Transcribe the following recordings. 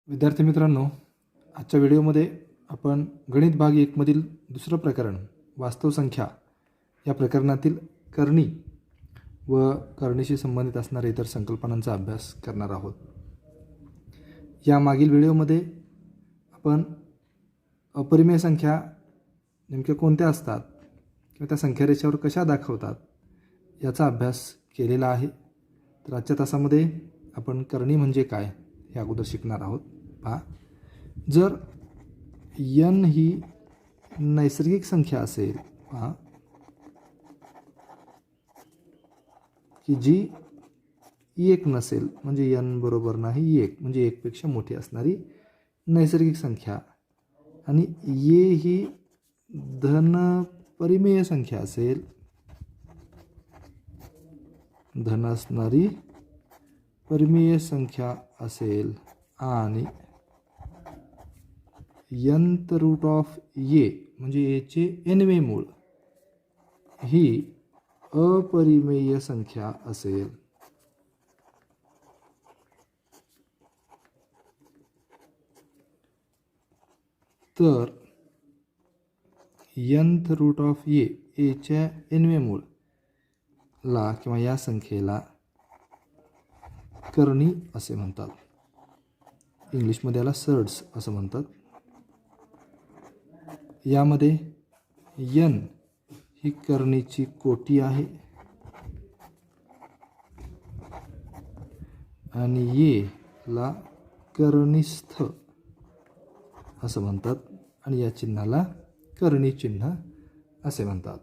विद्यार्थी मित्रांनो, आजच्या व्हिडिओमध्ये आपण गणित भाग 1 मधील दुसरं प्रकरण वास्तव संख्या या प्रकरणातील करणी व करणीशी संबंधित असणाऱ्या इतर संकल्पनांचा अभ्यास करणार आहोत. या मागील व्हिडिओमध्ये आपण अपरिमेय संख्या नेमक्या कोणत्या असतात किंवा त्या संख्या रेषेवर कशा दाखवतात याचा अभ्यास केलेला आहे. तर आजच्या तासामध्ये आपण करणी म्हणजे काय हे अगोदर शिकणार आहोत. पहा, जर n ही नैसर्गिक संख्या असेल, पहा की जी एक नसेल म्हणजे n बरोबर नाही 1 म्हणजे 1 पेक्षा मोठी असणारी नैसर्गिक संख्या, आणि a ही धन परिमेय संख्या असेल, धन असणारी परिमेय संख्या असेल, आणि nth रूट ऑफ a म्हणजे a चे nवे मूळ ही अपरिमेय संख्या असेल. तर nth रूट ऑफ a च्या nवे मूळ ला किंवा या संख्येला करणी असे म्हणतात. इंग्लिशमध्ये याला सर्ड्स असं म्हणतात. यामध्ये n ही करणीची कोटी आहे आणि a ला करणीस्थ असं म्हणतात, आणि या चिन्हाला करणी चिन्ह असे म्हणतात.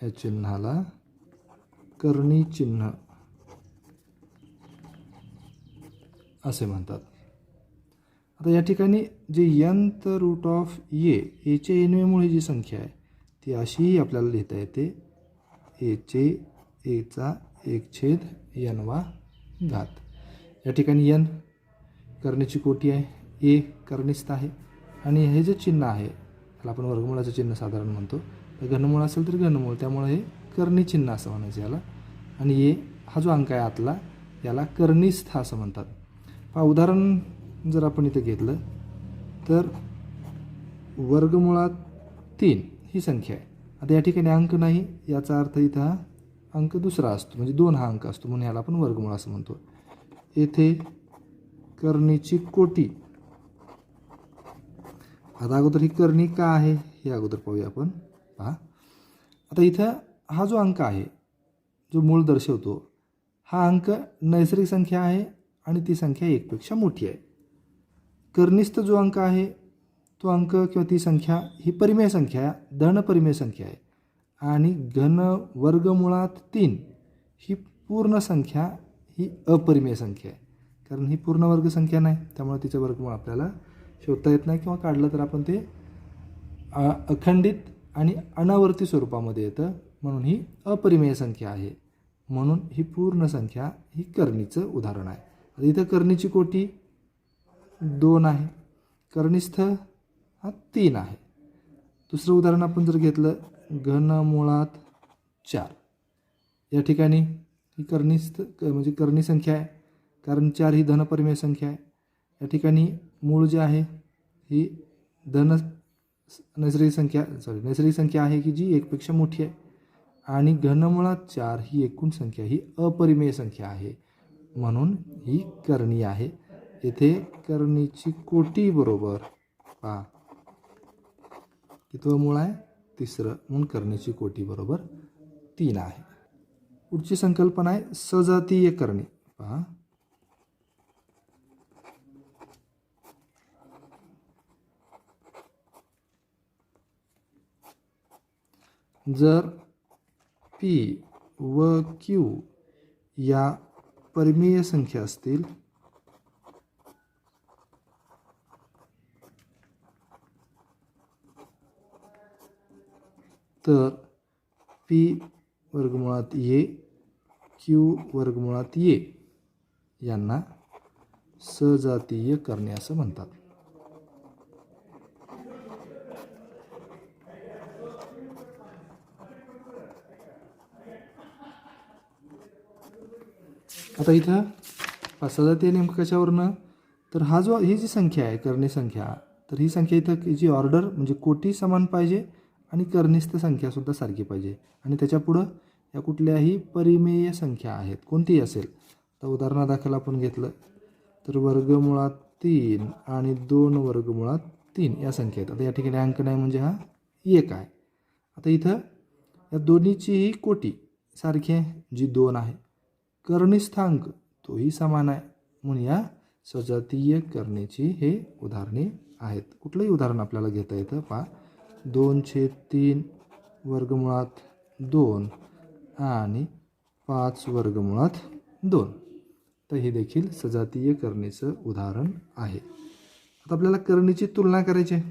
या चिन्हाला करणी चिन्ह असे म्हणतात. आता या ठिकाणी जे nth रूट ऑफ a चे nवे मूळ ही जी संख्या आहे ती अशीही आपल्याला लिहिता येते, a चे a चा 1/n वा घात. या ठिकाणी n करणीची कोटी आहे, a करणीस्थ आहे, आणि हे जे चिन्ह आहे त्याला आपण वर्गमूळाचं चिन्ह साधारण म्हणतो. तर घनमूळ असेल तर घनमूळ, त्यामुळे हे करणी चिन्ह असं म्हणायचं याला. आणि a हा जो अंक आहे आतला याला करणीस्थ असं म्हणतात. उदाहरण जर आपण इथे घेतलं तर वर्गमुळात 3 ही संख्या आहे. आता या ठिकाणी अंक नाही, याचा अर्थ इथं हा अंक दुसरा असतो, म्हणजे 2 हा अंक असतो, म्हणून याला आपण वर्गमूळ असं म्हणतो. येथे करणीची कोटी. आता अगोदर ही करणी का आहे हे अगोदर पाहूया आपण. पहा, आता इथं हा जो अंक आहे जो मूळ दर्शवतो हा अंक नैसर्गिक संख्या आहे आणि ती संख्या 1 पेक्षा मोठी आहे. करणीस्थ जो अंक आहे तो अंक किंवा ती संख्या ही परिमेय संख्या, धन परिमेय संख्या आहे, आणि घन वर्गमुळात 3 ही पूर्ण संख्या ही अपरिमेय संख्या आहे. कारण ही पूर्ण वर्ग संख्या नाही, त्यामुळे तिचं वर्गमूळ आपल्याला शोधता येत नाही, किंवा काढलं तर आपण ते अखंडित आणि अनावर्ती स्वरूपामध्ये येतं, म्हणून ही अपरिमेय संख्या आहे. म्हणून ही पूर्ण संख्या ही करणीचं उदाहरण आहे. आता इथं करणीची कोटी 2 आहे, करणीस्थ हा 3 आहे. दुसरं उदाहरण आपण जर घेतलं घनमुळात 4. या ठिकाणी ही करणीस्थ म्हणजे करणी संख्या आहे, कारण 4 ही धनपरिमेय संख्या आहे. या ठिकाणी मूळ जे आहे ही नैसर्गिक संख्या आहे की जी 1 पेक्षा मोठी आहे, आणि घनमुळात 4 ही एकूण संख्या ही अपरिमेय संख्या आहे, म्हणून ही करणी आहे. येथे करणीची कोटी बरोबर, पहा कितवं मूळ आहे, तिसरं, म्हणून करणीची कोटी बरोबर 3 आहे. पुढची संकल्पना आहे सजातीय करणी. पहा, जर p व q या परिमेय संख्या असतील तर p वर्गमुळात a, q वर्गमुळात a यांना सजातीय करणे असं म्हणतात. आता इथं सजातीय नेमकं कशावरनं, तर ही जी संख्या आहे कर्णी संख्या, तर ही संख्या इथं जी ऑर्डर म्हणजे कोटी समान पाहिजे आणि कर्निस्थ संख्यासुद्धा सारखी पाहिजे आणि त्याच्यापुढं या कुठल्याही परिमेय संख्या आहेत कोणतीही असेल. तर उदाहरणादाखल आपण घेतलं तर वर्गमुळात 3 आणि 2 वर्गमुळात 3 या संख्या आहेत. आता या ठिकाणी अंक नाही म्हणजे हा 1 आहे. आता इथं या दोन्हीचीही कोटी सारखी आहे जी 2 आहे. कर्निस्थांक तोही समान आहे म्हणून या सजातीय करणीची हे उदाहरणे आहेत. कुठलंही उदाहरण आपल्याला घेता येतं. पहा 2/3 वर्गमुळात 2 आणि 5 वर्गमुळात 2, तर हे देखील सजातीय करणीचं उदाहरण आहे. आता आपल्याला करणीची तुलना करायची आहे.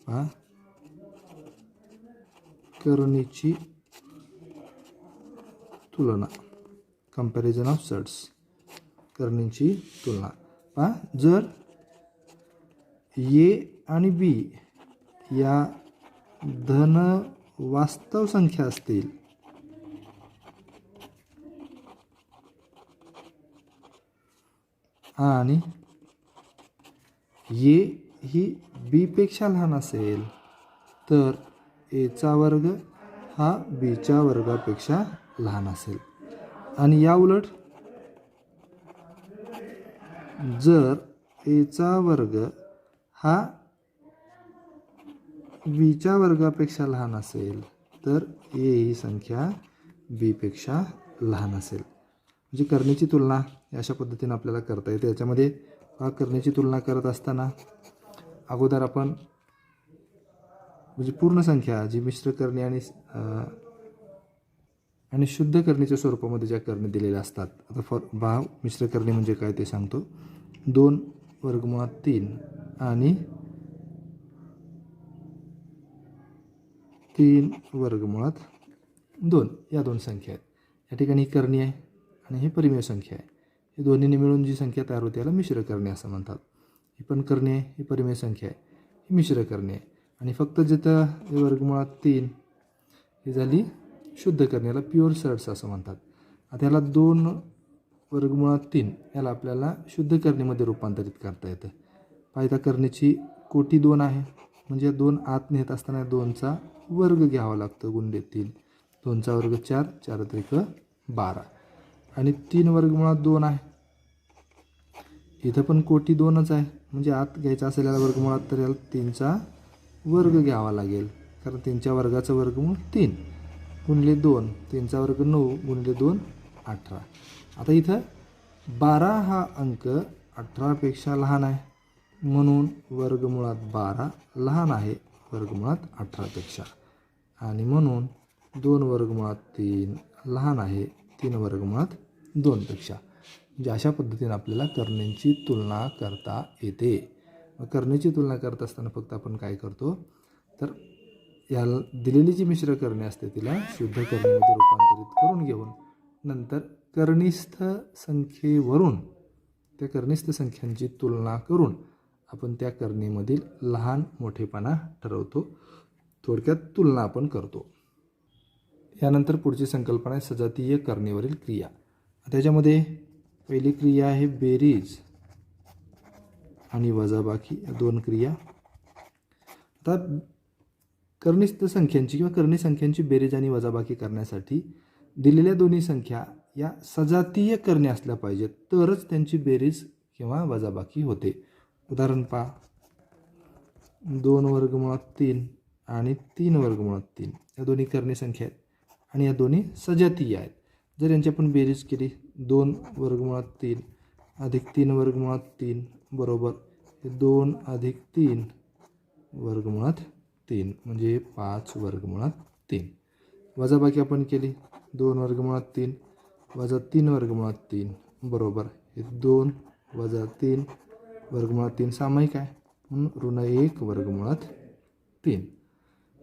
पहा करणीची तुलना, कंपॅरिझन ऑफ सेट्स, करणीची तुलना. पहा जर ए आणि बी या धन वास्तव संख्या असतील आणि ए ही बी पेक्षा लहान असेल तर एचा वर्ग हा बीच्या वर्गापेक्षा लहान असेल आणि या उलट जर एचा वर्ग हा बीच्या वर्गापेक्षा लहान असेल तर ए ही संख्या बी पेक्षा लहान असेल. म्हणजे करणीची तुलना अशा पद्धतीने आपल्याला करता येते. याच्यामध्ये करणीची तुलना करत असताना अगोदर आपण म्हणजे पूर्ण संख्या जी मिश्र करणी आणि शुद्ध करणीच्या स्वरूपामध्ये ज्या करणी दिलेल्या असतात. आता मिश्र करणी म्हणजे काय ते सांगतो. 2 वर्गमुळात 3 आणि 3 वर्गमुळात 2 या 2 संख्या आहेत. या ठिकाणी ही करणी आहे आणि ही परिमेय संख्या आहे. हे दोन्हीने मिळून जी संख्या तयार होते याला मिश्र करणी असं म्हणतात. ही पण करणी आहे, ही परिमेय संख्या आहे, ही मिश्र करणी आहे. आणि फक्त जिथं हे वर्गमुळात 3 ही झाली शुद्ध करणी, याला प्युअर सेट्स असं म्हणतात. आता याला 2 वर्गमुळात 3 याला आपल्याला शुद्ध करणीमध्ये रूपांतरित करता येतं. पायथा करणीची कोटी 2 आहे म्हणजे 2 आत नेत असताना 2चा वर्ग घ्यावा लागतो गुणिले 3. 2चा वर्ग 4, 4 त्रिक 12 आणि 3 वर्गमुळात 2 आहे. इथं पण कोटी 2च आहे म्हणजे आत घ्यायचा असेल याला वर्गमुळात तर याला 3चा वर्ग घ्यावा लागेल कारण 3च्या वर्गाचं वर्गमूळ 3 गुणिले 2, 3चा वर्ग 9 गुणिले 2 18. आता इथं 12 हा अंक 18पेक्षा लहान आहे म्हणून वर्गमुळात 12 लहान आहे वर्गमुळात 18पेक्षा आणि म्हणून 2 वर्गमुळात 3 लहान आहे 3 वर्गमुळात 2पेक्षा. म्हणजे अशा पद्धतीने आपल्याला करणींची तुलना करता येते. करणीची तुलना करत असताना फक्त आपण काय करतो तर याला दिलेली जी मिश्र करणे असते तिला शुद्ध करणीमध्ये रूपांतरित करून घेऊन नंतर कर्निस्थ संख्येवरून त्या कर्निस्थ संख्यांची तुलना करून आपण त्या करणीमधील लहान मोठेपणा ठरवतो. थोडक्यात तुलना आपण करतो. यानंतर पुढची संकल्पना आहे सजातीय करणीवरील क्रिया. त्याच्यामध्ये पहिली क्रिया आहे बेरीज आणि वजाबाकी या 2 क्रिया. आता कर्निस्थ संख्यांची किंवा कर्णी संख्यांची बेरीज आणि वजाबाकी करण्यासाठी दिलेल्या दोन्ही संख्या या सजातीय करणी असल्या पाहिजेत तरच त्यांची बेरीज किंवा वजाबाकी होते. उदाहरण पहा 2 वर्गमुळात 3 आणि 3 वर्गमुळात 3 या दोन्ही कर्णी संख्या आहेत आणि या दोन्ही सजातीय आहेत. जर यांची आपण बेरीज केली 2 वर्गमुळात 3 अधिक 3 वर्गमुळात 3 बरोबर 2 अधिक 3 वर्गमुळात 3 म्हणजे 5 वर्गमुळात 3. वजाबाकी आपण केली 2 वर्गमुळात 3 वजा 3 वर्गमुळात 3 बरोबर 2 वजा 3 वर्गमुळात 3 सामायिक आहे म्हणून ऋण 1 वर्गमुळात 3.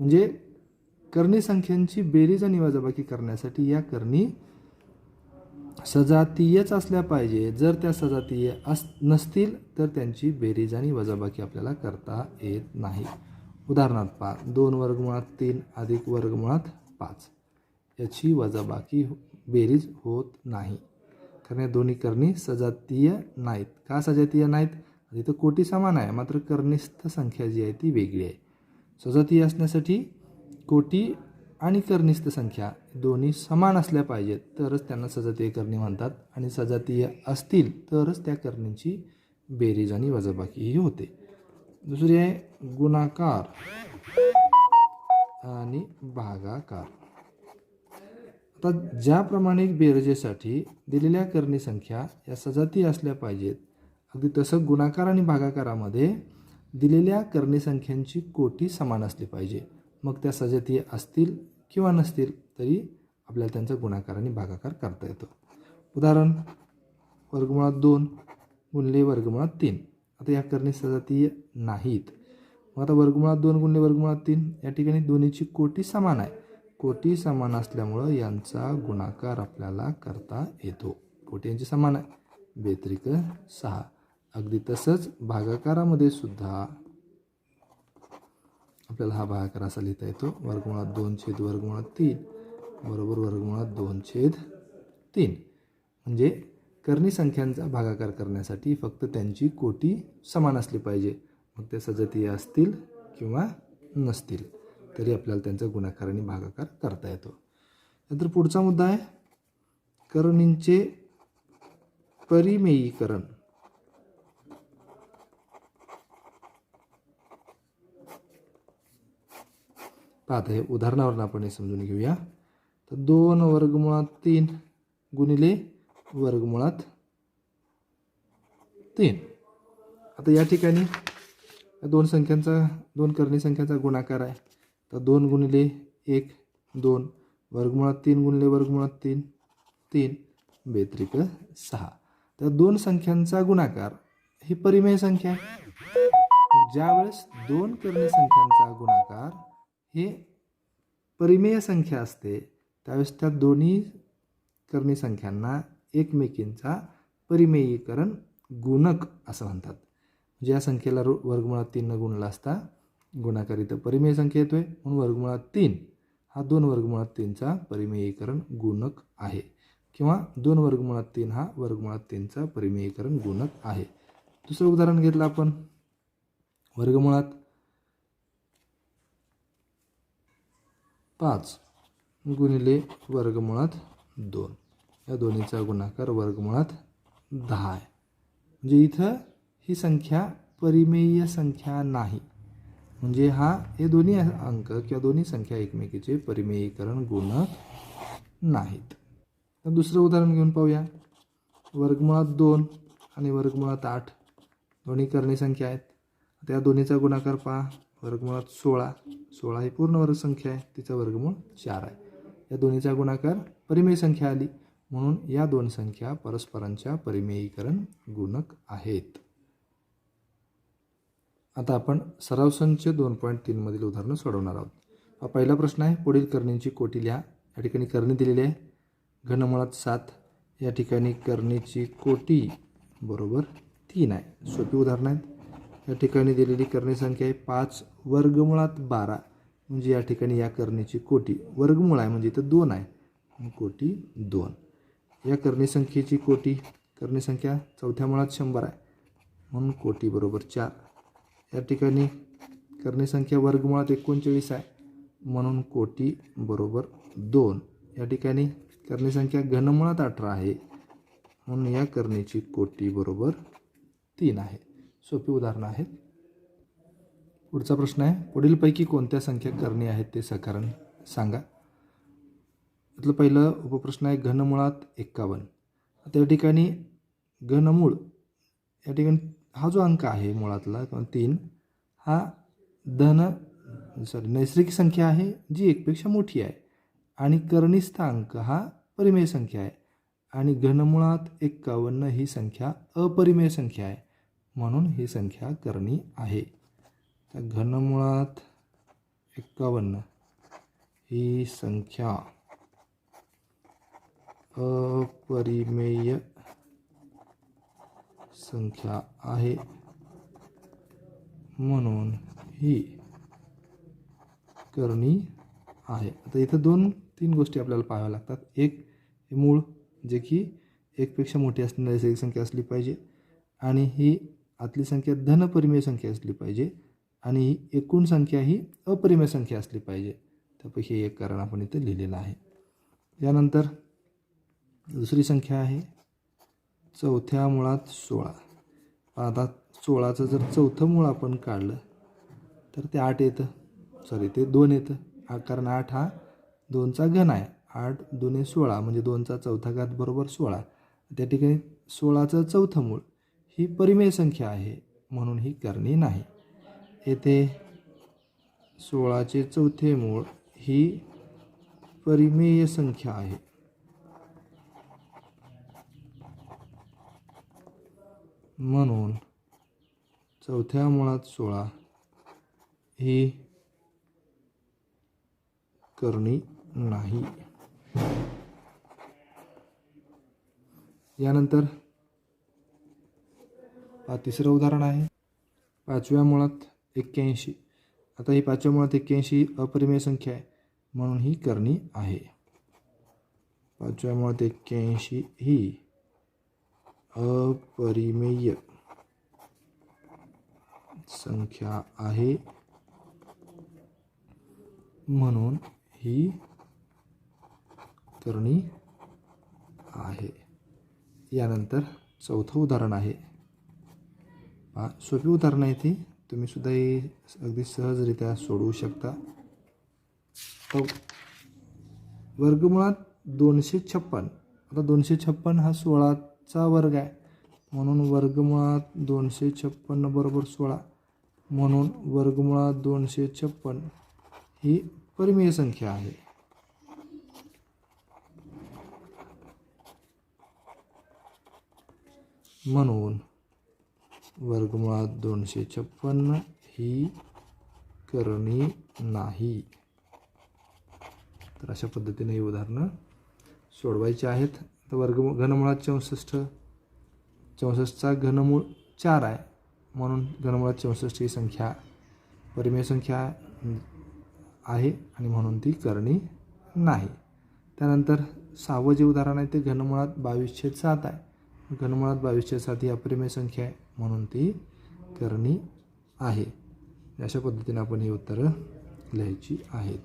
म्हणजे कर्णी संख्यांची बेरीज आणि वजाबाकी करण्यासाठी या करणी सजातीयच असल्या पाहिजे. जर त्या सजातीय नसतील तर त्यांची बेरीज आणि वजाबाकी आपल्याला करता येत नाही. उदाहरणार्थ पहा 2 वर्गमुळात 3 अधिक वर्गमुळात 5 याची वजाबाकी बेरीज होत नाही. कारण या दोन्ही करणी सजातीय नाहीत. का सजातीय नाहीत? इथं कोटी समान आहे, मात्र कर्निस्थ संख्या जी आहे ती वेगळी आहे. सजातीय असण्यासाठी कोटी आणि कर्निस्थ संख्या दोन्ही समान असल्या पाहिजेत, तरच त्यांना सजातीय करणी म्हणतात. आणि सजातीय असतील तरच त्या करणीची बेरीज आणि वजाबाकी ही होते. दुसरी आहे गुणाकार आणि भागाकार. आता ज्याप्रमाणे बेरजेसाठी दिलेल्या करणी संख्या या सजातीय असल्या पाहिजेत, अगदी तसं गुणाकार आणि भागाकारामध्ये दिलेल्या करणी संख्यांची कोटी समान असली पाहिजे. मग त्या सजातीय असतील किंवा नसतील तरी आपल्याला त्यांचा गुणाकार आणि भागाकार करता येतो. उदाहरण, वर्गमुळात 2 गुणिले वर्गमुळात 3. आता या करणी सजातीय नाहीत. मग आता वर्गमुळात 2 गुणिले वर्गमुळात 3 या ठिकाणी दोन्हीची कोटी समान आहे. कोटी समान असल्यामुळं यांचा गुणाकार आपल्याला करता येतो. कोटी यांची समान आहे, 2×6. अगदी तसंच भागाकारामध्ये सुद्धा आपल्याला हा भागाकार असा लिहिता येतो, वर्गमुळात 2/वर्गमुळात 3 बरोबर वर्गमुळात 2/3. म्हणजे करणी संख्यांचा भागाकार करण्यासाठी फक्त त्यांची कोटी समान असली पाहिजे. मग ते सजातीय असतील किंवा नसतील तरी आपल्याला त्यांचा गुणाकार आणि भागाकार करता येतो. नंतर पुढचा मुद्दा आहे करणींचे परिमेयीकरण. पाहता हे उदाहरणावरून आपण हे समजून घेऊया. तर 2 वर्गमुळात 3 गुणिले वर्गमुळात 3. आता या ठिकाणी दोन करणी संख्यांचा गुणाकार आहे. तर 2 गुणिले 1 2 वर्गमुळात 3 गुणिले वर्गमुळात 3 3 2×6. तर दोन संख्यांचा गुणाकार ही परिमेय संख्या आहे. ज्यावेळेस दोन करणी संख्यांचा गुणाकार हे परिमेय संख्या असते त्यावेळेस त्या दोन्ही करणी संख्यांना एकमेकींचा परिमेयीकरण गुणक असं म्हणतात. ज्या संख्येला वर्गमुळात 3 गुणला असता गुणाकार इथं परिमेय संख्या येतोय, म्हणून वर्गमुळात 3 हा 2 वर्गमुळात 3चा परिमेयीकरण गुणक आहे, किंवा 2 वर्गमुळात 3 हा वर्गमुळात 3चा परिमेयीकरण गुणक आहे. दुसरं उदाहरण घेतलं आपण, वर्गमुळात 5 गुणिले वर्गमुळात 2 या दोन्हीचा गुणाकार वर्गमुळात 10 आहे. म्हणजे इथं ही संख्या परिमेय संख्या नाही, म्हणजे हे दोन्ही अंक किंवा दोन्ही संख्या एकमेकीचे परिमेयीकरण गुणक नाहीत. तर दुसरं उदाहरण घेऊन पाहूया. वर्गमुळात 2 आणि वर्गमुळात 8 दोन्ही करणी संख्या आहेत. त्या दोन्हीचा गुणाकार पहा, वर्गमुळात 16 ही पूर्ण वर्ग संख्या आहे, तिचा वर्गमूळ 4 आहे. या दोन्हीचा गुणाकार परिमेय संख्या आली, म्हणून या दोन संख्या परस्परांच्या परिमेयीकरण गुणक आहेत. आता आपण सराव संच 2.3 मधील उदाहरणं सोडवणार आहोत. पहिला प्रश्न आहे, पुढील करणींची कोटी लिहा. या ठिकाणी करणी दिलेली आहे घनमुळात 7. या ठिकाणी करणीची कोटी बरोबर 3 आहे. सोपी उदाहरणं आहेत. या ठिकाणी दिलेली करणी संख्या आहे 5 वर्गमुळात 12, म्हणजे या ठिकाणी या करणीची कोटी वर्गमूळ आहे म्हणजे इथं 2 आहे, कोटी 2. या करणी संख्येची कोटी करणी संख्या चौथ्या मुळात 100 आहे, म्हणून कोटी बरोबर 4. या ठिकाणी करणी संख्या वर्गमुळात 39 आहे, म्हणून कोटी बरोबर 2. या ठिकाणी करणी संख्या घनमुळात 18 आहे, म्हणून या करणीची कोटी बरोबर 3 आहे. सोपी उदाहरणं आहेत. पुढचा प्रश्न आहे, पुढीलपैकी कोणत्या संख्या करणी आहेत ते सकारण सांगा. यातलं पहिलं उपप्रश्न आहे घनमुळात 51. आता या ठिकाणी घनमूळ या ठिकाणी हा जो अंक आहे मुळातला किंवा 3 हा नैसर्गिक संख्या आहे जी 1 पेक्षा मोठी आहे, आणि करणीस्थ अंक हा परिमेय संख्या आहे, आणि घनमुळात 51 ही संख्या अपरिमेय संख्या आहे, म्हणून ही संख्या करणी आहे. तर घनमुळात 51 ही संख्या अपरिमेय संख्या आहे, म्हणून ही करणी आहे. आता इथं 2-3 गोष्टी आपल्याला पाहाव्या लागतात. एक मूळ जे की एकपेक्षा मोठी असणारी नैसर्गिक संख्या असली पाहिजे आणि ही आतली संख्या धनपरिमेय संख्या असली पाहिजे आणि ही एकूण संख्या ही अपरिमेय संख्या असली पाहिजे. त्यापैकी एक कारण आपण इथे लिहिलेलं आहे. यानंतर दुसरी संख्या आहे चौथ्या मुळात 16. आता 16चं जर चौथं मूळ आपण काढलं तर ते 8 येतं, ते 2 येतं. कारण 8 हा 2चा घन आहे. 8 2 16 म्हणजे 2चा चौथा घात बरोबर 16. त्या ठिकाणी 16चं चौथं मूळ ही परिमेय संख्या आहे म्हणून ही करणी नाही. येथे 16चे चौथे मूळ ही परिमेय संख्या आहे म्हणून चौथ्या मुळात 16 ही करणी नाही. यानंतर तिसरं उदाहरण आहे 5व्या मुळात 81. आता ही 5व्या मुळात 81 ही अपरिमेय संख्या आहे म्हणून ही करणी आहे. 5व्या मुळात 81 ही अपरिमेय संख्या आहे म्हणून ही करणी आहे. यानंतर चौथं उदाहरण आहे. सोपी उदाहरण आहे ती, तुम्ही सुद्धा ही अगदी सहजरित्या सोडवू शकता. वर्गमुळात 256. आता 256 हा 16चा वर्ग आहे म्हणून वर्गमुळात 256 बरोबर 16 म्हणून वर्गमुळात 256 ही परिमेय संख्या आहे. म्हणून वर्गमुळात 256 ही करणी नाही. तर अशा पद्धतीने ही उदाहरणं सोडवायची आहेत. तर घनमुळात 64. 64चा घनमूळ 4 आहे म्हणून घनमुळात 64 ही संख्या परिमेय संख्या आहे आणि म्हणून ती करणी नाही. त्यानंतर 6वं जे उदाहरण आहे ते घनमुळात 22/7 आहे. घनमुळात 22/7 ही अपरिमेय संख्या आहे म्हणून ती करणी आहे. अशा पद्धतीने आपण ही उत्तरं लिहायची आहेत.